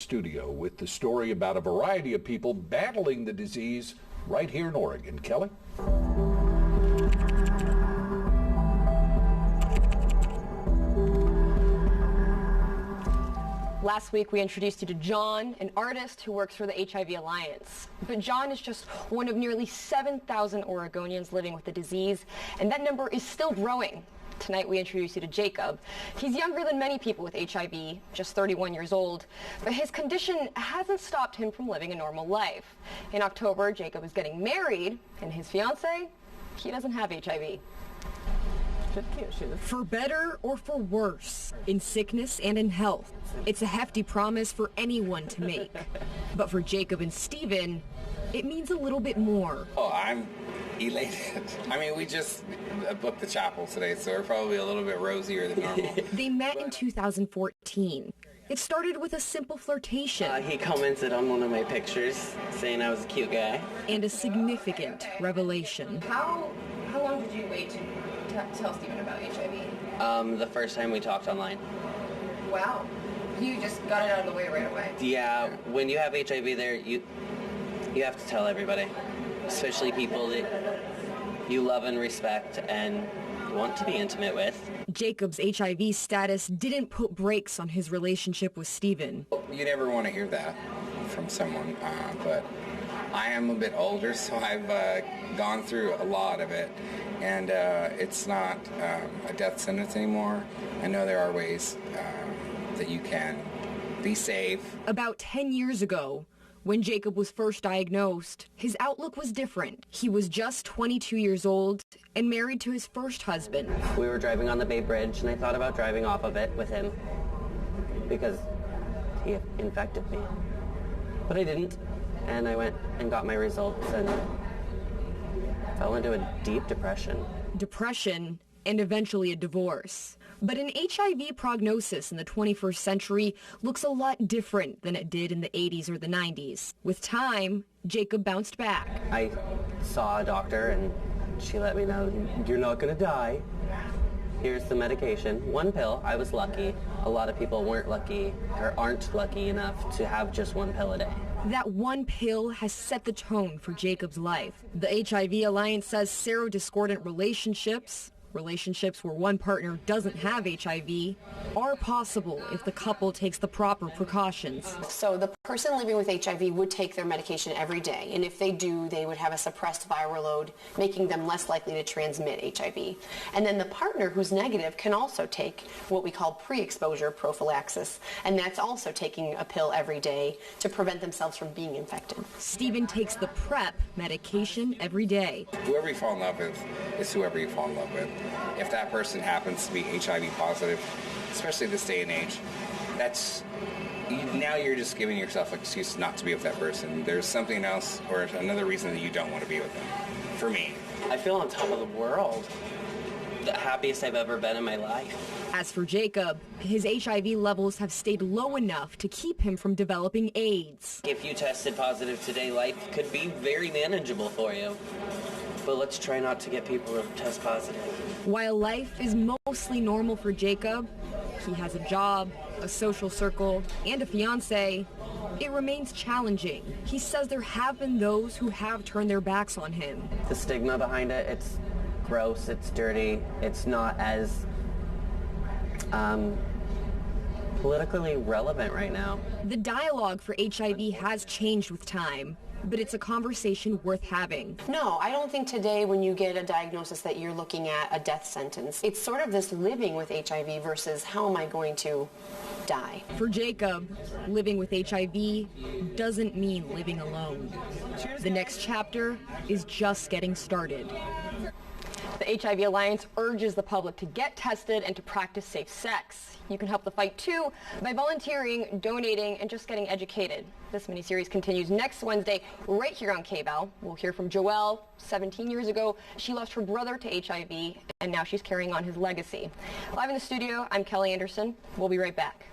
Studio with the story about a variety of people battling the disease right here in Oregon. Kelly? Last week, we introduced you to John, an artist who works for the HIV Alliance. But John is just one of nearly 7,000 Oregonians living with the disease, and that number is still growing. Tonight, we introduce you to Jacob. He's younger than many people with HIV, just 31 years old, but his condition hasn't stopped him from living a normal life. In October, Jacob is getting married, and his fiance, he doesn't have HIV. For better or for worse, in sickness and in health, it's a hefty promise for anyone to make. But for Jacob and Stephen, it means a little bit more. Oh, I'm elated. I mean, we just booked the chapel today, so we're probably a little bit rosier than normal. They met in 2014. It started with a simple flirtation. He commented on one of my pictures, saying I was a cute guy. And a significant revelation. How long did you wait to tell Stephen about HIV? The first time we talked online. Wow. You just got it out of the way right away. Yeah, when you have HIV there, you have to tell everybody, especially people that you love and respect and want to be intimate with. Jacob's HIV status didn't put brakes on his relationship with Stephen. You never want to hear that from someone, but I am a bit older, so I've gone through a lot of it, and it's not a death sentence anymore. I know there are ways that you can be safe. About 10 years ago, when Jacob was first diagnosed, his outlook was different. He was just 22 years old and married to his first husband. We were driving on the Bay Bridge, and I thought about driving off of it with him because he infected me. But I didn't, and I went and got my results and fell into a deep depression. Depression and eventually a divorce. But an HIV prognosis in the 21st century looks a lot different than it did in the 80s or the 90s. With time, Jacob bounced back. I saw a doctor and she let me know, you're not going to die. Here's the medication. One pill. I was lucky. A lot of people weren't lucky or aren't lucky enough to have just one pill a day. That one pill has set the tone for Jacob's life. The HIV Alliance says serodiscordant relationships where one partner doesn't have HIV, are possible if the couple takes the proper precautions. So the person living with HIV would take their medication every day, and if they do, they would have a suppressed viral load, making them less likely to transmit HIV. And then the partner who's negative can also take what we call pre-exposure prophylaxis, and that's also taking a pill every day to prevent themselves from being infected. Stephen takes the PrEP medication every day. Whoever you fall in love with is whoever you fall in love with. If that person happens to be HIV positive, especially this day and age, now you're just giving yourself an excuse not to be with that person. There's something else or another reason that you don't want to be with them, for me. I feel on top of the world. The happiest I've ever been in my life. As for Jacob, his HIV levels have stayed low enough to keep him from developing AIDS. If you tested positive today, life could be very manageable for you. But let's try not to get people to test positive. While life is mostly normal for Jacob, he has a job, a social circle, and a fiance. It remains challenging. He says there have been those who have turned their backs on him. The stigma behind it, it's gross, it's dirty, it's not as politically relevant right now. The dialogue for HIV has changed with time, but it's a conversation worth having. No, I don't think today when you get a diagnosis that you're looking at a death sentence. It's sort of this living with HIV versus how am I going to die. For Jacob, living with HIV doesn't mean living alone. The next chapter is just getting started. The HIV Alliance urges the public to get tested and to practice safe sex. You can help the fight too by volunteering, donating, and just getting educated. This miniseries continues next Wednesday right here on K-Bell. We'll hear from Joelle. 17 years ago, she lost her brother to HIV, and now she's carrying on his legacy. Live in the studio, I'm Kelly Andersen. We'll be right back.